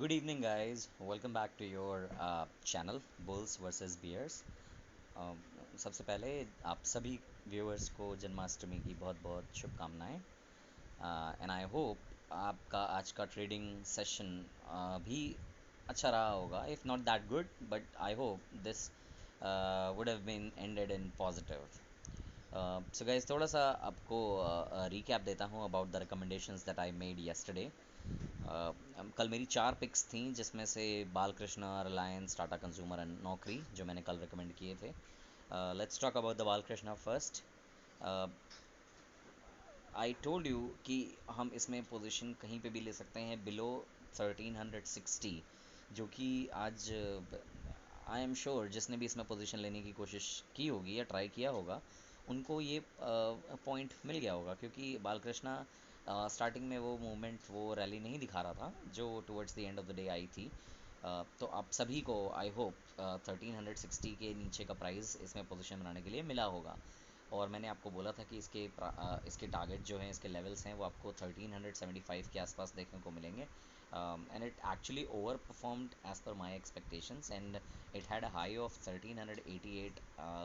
Good evening, guys. Welcome back to your channel Bulls versus Bears. Um, सबसे पहले आप सभी व्यूअर्स को जन्माष्टमी की बहुत बहुत शुभकामनाएं एंड आई होप आपका आज का ट्रेडिंग सेशन भी अच्छा रहा होगा. If not that good, but I hope this would have been ended in positive. So guys, थोड़ा सा आपको रिकैप देता हूँ about the recommendations that I made yesterday. कल मेरी 4 पिक्स थी, जिसमें से Balkrishna, Reliance, Tata consumer and Naukri, जो मैंने कल रिकमेंड किए थे. Let's talk about the Balkrishna first. I told you कि हम इसमें पोजीशन कहीं पे भी ले सकते हैं बिलो 1360, जो कि आज आई एम श्योर जिसने भी इसमें पोजीशन लेने की कोशिश की होगी या ट्राई किया होगा, उनको ये पॉइंट मिल गया होगा, क्योंकि बालकृष्णा स्टार्टिंग में वो मूवमेंट, वो रैली नहीं दिखा रहा था जो towards the end of the day I थी. तो आप सभी को आई होप 1360 के नीचे का प्राइस इसमें पोजीशन बनाने के लिए मिला होगा. और मैंने आपको बोला था कि इसके टारगेट जो हैं, इसके लेवल्स हैं, वो आपको 1375 के आसपास देखने को मिलेंगे. And it actually overperformed as per my expectations, and it had a high of 1388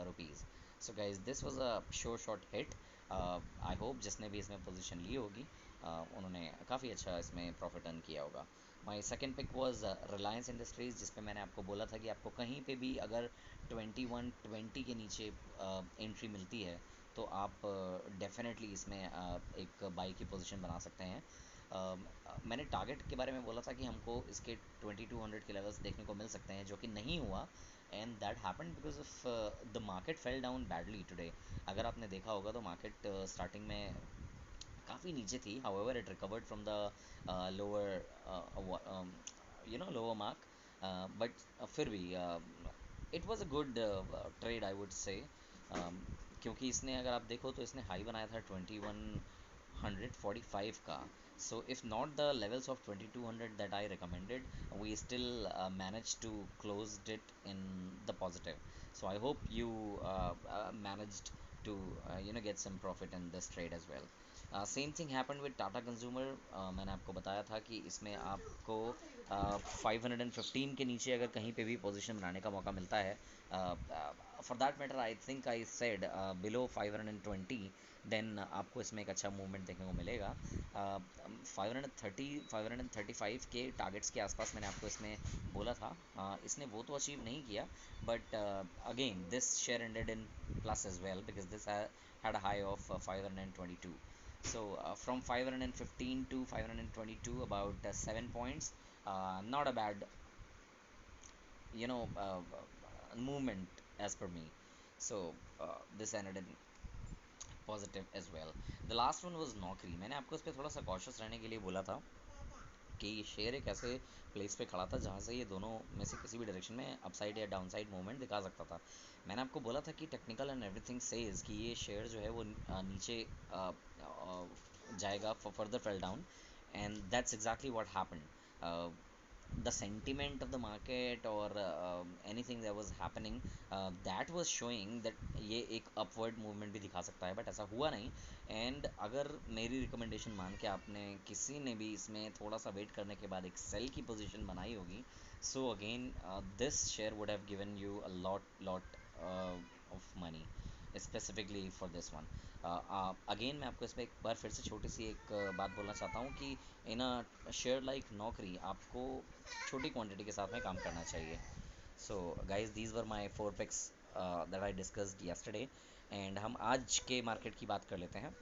rupees. So guys, this was a sure shot hit. I hope जिसने भी इसमें पोजीशन ली होगी, उन्होंने काफ़ी अच्छा इसमें प्रॉफिट अर्न किया होगा. My second pick was Reliance Industries, जिस पे मैंने आपको बोला था कि आपको कहीं पे भी अगर 2120 के नीचे एंट्री मिलती है तो आप डेफिनेटली इसमें एक बाई की पोजीशन बना सकते हैं. मैंने टारगेट के बारे में बोला था कि हमको इसके 2200 के लेवल्स देखने को मिल सकते हैं, जो कि नहीं हुआ. And that happened because of the market fell down badly today. अगर आपने देखा होगा तो मार्केट स्टार्टिंग में काफ़ी नीचे थी. However it recovered from the lower lower mark, but फिर भी it was a good trade, I would say. क्योंकि इसने, अगर आप देखो तो इसने हाई बनाया था 2145 का. So if not the levels of 2200 that I recommended, we still manage to close it in the positive. So I hope you managed to get some profit in this trade as well. Same thing happen with Tata consumer. मैंने आपको बताया था कि इसमें आपको 515 के नीचे अगर कहीं पे भी पोजीशन बनाने का मौका मिलता है, for that matter I think I said below 520, then आपको इसमें एक अच्छा मूवमेंट देखने को मिलेगा. 535 के टारगेट्स के आसपास मैंने आपको इसमें बोला था. इसने वो तो अचीव नहीं किया, but again this share ended in plus as well, because this had a high of 522. So from 515 to 522, about 7 points. Not a bad movement as per me. So this ended in positive as well. The last one was Naukri. मैंने आपको इस पर थोड़ा सा cautious रहने के लिए बोला था कि शेयर एक ऐसे प्लेस पे खड़ा था जहाँ से ये दोनों में से किसी भी डायरेक्शन में अपसाइड या डाउनसाइड मूवमेंट दिखा सकता था. मैंने आपको बोला था कि टेक्निकल एंड एवरीथिंग सेज कि ये शेयर जो है वो नीचे जाएगा for further fell down, and that's exactly what happened. the sentiment of the market, or anything that was happening, that was showing that ये एक upward movement भी दिखा सकता है, बट ऐसा हुआ नहीं. एंड अगर मेरी रिकमेंडेशन मान के आपने किसी ने भी इसमें थोड़ा सा वेट करने के बाद एक सेल की पोजीशन बनाई होगी, so again this share would have given you a lot of money specifically for this one. Again मैं आपको इसमें एक बार फिर से छोटी सी एक बात बोलना चाहता हूँ कि इन अ शेयर लाइक नौकरी आपको छोटी क्वांटिटी के साथ में काम करना चाहिए. So guys, these were my 4 picks that I discussed yesterday. And हम आज के मार्केट की बात कर लेते हैं.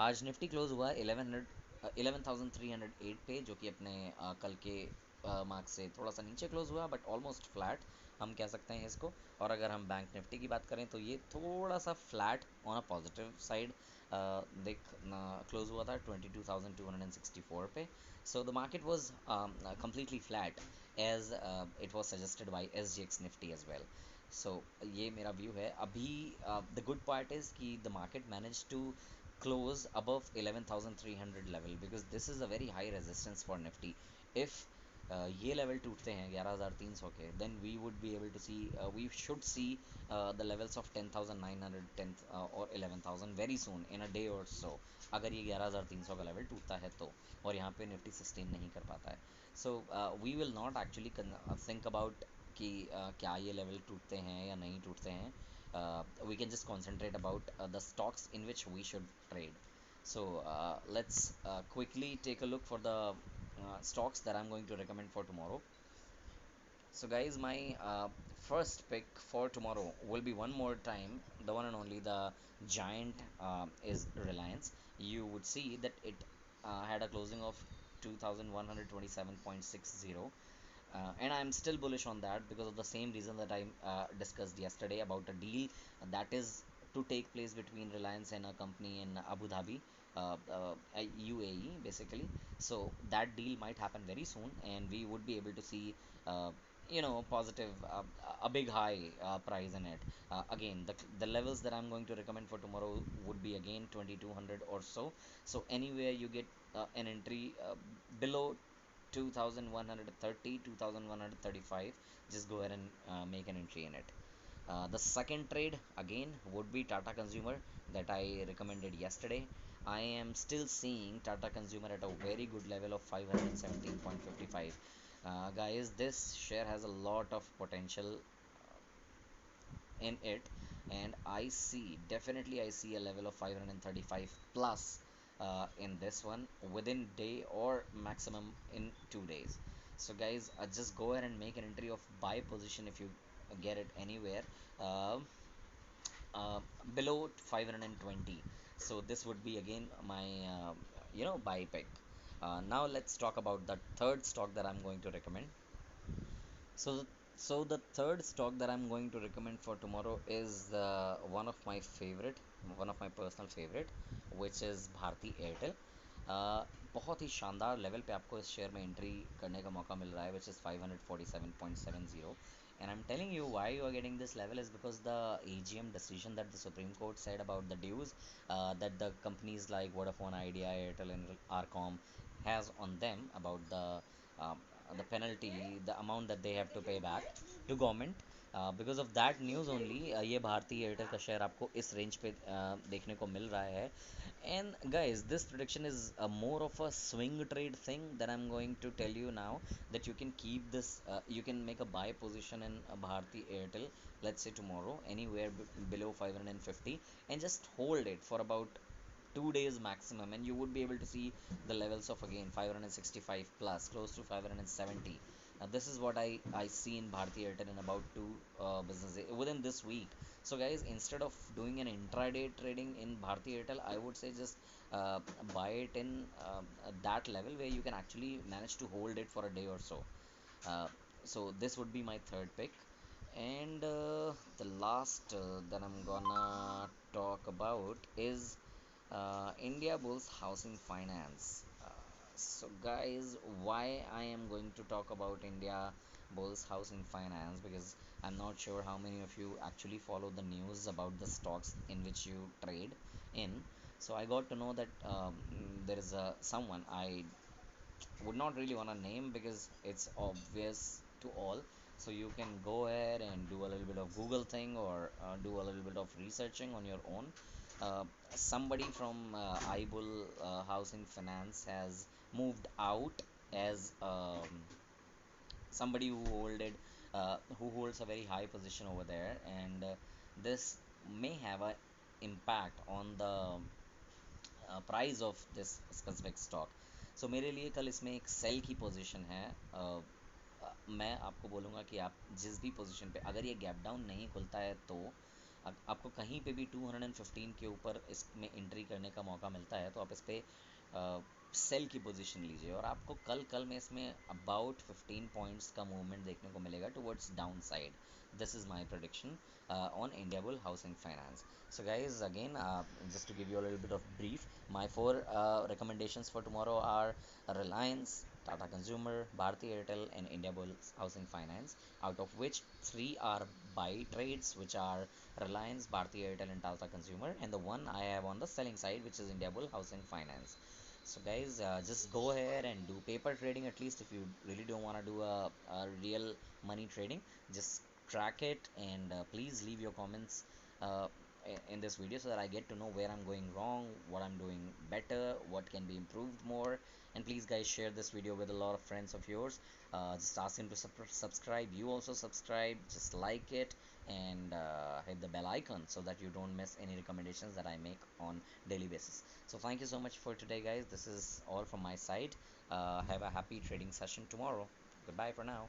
आज निफ्टी क्लोज हुआ 11,308 पे, जो कि अपने कल के मार्क से थोड़ा सा नीचे क्लोज हुआ, बट ऑलमोस्ट फ्लैट हम कह सकते हैं इसको. और अगर हम बैंक निफ्टी की बात करें तो ये थोड़ा सा flat on a positive side देख क्लोज हुआ था 22,264 पे. So the market was completely flat as it was suggested by SGX Nifty as well. So ये मेरा व्यू है अभी. द गुड पार्ट इज़ कि the market manage to close above 11,300 level, because this is a very high resistance for Nifty. If ये level टूटते हैं 11,300 के, then we would be able to see, we should see the levels of 10,900, 10 और 11,000 very soon in a day और सो, अगर ये 11,300 का level टूटता है तो, और यहाँ पे निफ्टी सस्टेन नहीं कर पाता है। So we will not actually think about कि क्या ये लेवल टूटते हैं या नहीं टूटते हैं, we can just concentrate about the stocks in which we should trade. So let's quickly take a look for the stocks that I'm going to recommend for tomorrow. So, guys, my first pick for tomorrow will be one more time the one and only the giant is Reliance. You would see that it had a closing of 2127.60, and I'm still bullish on that because of the same reason that I discussed yesterday about a deal that is to take place between Reliance and a company in Abu Dhabi, UAE basically. So that deal might happen very soon, and we would be able to see. Positive, a big high price in it. Again, the levels that I'm going to recommend for tomorrow would be again 2200 or so. So anywhere you get an entry below 2130, 2135, just go ahead and make an entry in it. The second trade again would be Tata Consumer that I recommended yesterday. I am still seeing Tata Consumer at a very good level of 517.55. Guys, this share has a lot of potential in it, and I see a level of 535 plus in this one within day or maximum in 2 days. So guys, just go ahead and make an entry of buy position if you get it anywhere uh, uh, below 520. So this would be again my buy pick. Now let's talk about the third stock that I'm going to recommend. So, so the third stock that I'm going to recommend for tomorrow is one of my personal favorite, which is Bharti Airtel. बहुत ही शानदार level पे आपको इस share में entry करने का मौका मिल रहा है, which is 547.70. And I'm telling you why you are getting this level is because the AGM decision that the Supreme Court said about the dues that the companies like Vodafone, Idea, Airtel, and Arcom has on them about um, the penalty, the amount that they have to pay back to government. Because of that news only ये Bharti Airtel का share आपको इस range पे देखने को मिल रहा है. And guys, this prediction is a more of a swing trade thing that I'm going to tell you now, that you can keep this, you can make a buy position in Bharti Airtel, let's say tomorrow, anywhere below 550, and just hold it for about 2 days maximum, and you would be able to see the levels of again 565 plus, close to 570. Now this is what I see in Bharti Airtel in about two business day, within this week. So guys, instead of doing an intraday trading in Bharti Airtel, I would say just buy it in that level where you can actually manage to hold it for a day or so. uh, so this would be my third pick. And the last that I'm gonna talk about is India Bulls Housing Finance. So, guys, why I am going to talk about India Bulls Housing Finance? Because I'm not sure how many of you actually follow the news about the stocks in which you trade in. So, I got to know that there is someone I would not really want to name because it's obvious to all. So you can go ahead and do a little bit of Google thing, or do a little bit of researching on your own. Somebody from iBull Housing Finance has moved out as somebody who holds a very high position over there, and this may have a impact on the price of this specific stock. So मेरे लिए कल इसमें एक cell की position है. मैं आपको बोलूँगा कि आप जिस भी पोजीशन पे, अगर ये गैप डाउन नहीं खुलता है तो आपको कहीं पे भी 215 के ऊपर इसमें एंट्री करने का मौका मिलता है तो आप इस पर सेल की पोजीशन लीजिए, और आपको कल में इसमें अबाउट 15 पॉइंट्स का मूवमेंट देखने को मिलेगा towards down side. This is my prediction on India Bull Housing Finance. So, guys, again, just to give you a little bit of brief, my four recommendations for tomorrow are Reliance, Tata Consumer, Bharti Airtel, and India Bull Housing Finance. Out of which three are buy trades, which are Reliance, Bharti Airtel, and Tata Consumer, and the one I have on the selling side, which is India Bull Housing Finance. So guys, just go ahead and do paper trading at least if you really don't want to do a real money trading. Just track it, and please leave your comments uh, in this video so that I get to know where I'm going wrong, what I'm doing better, what can be improved more. And please guys, share this video with a lot of friends of yours. Just ask them to subscribe. You also subscribe, just like it, and hit the bell icon so that you don't miss any recommendations that I make on daily basis. So thank you so much for today, guys. This is all from my side. Have a happy trading session tomorrow. Goodbye for now.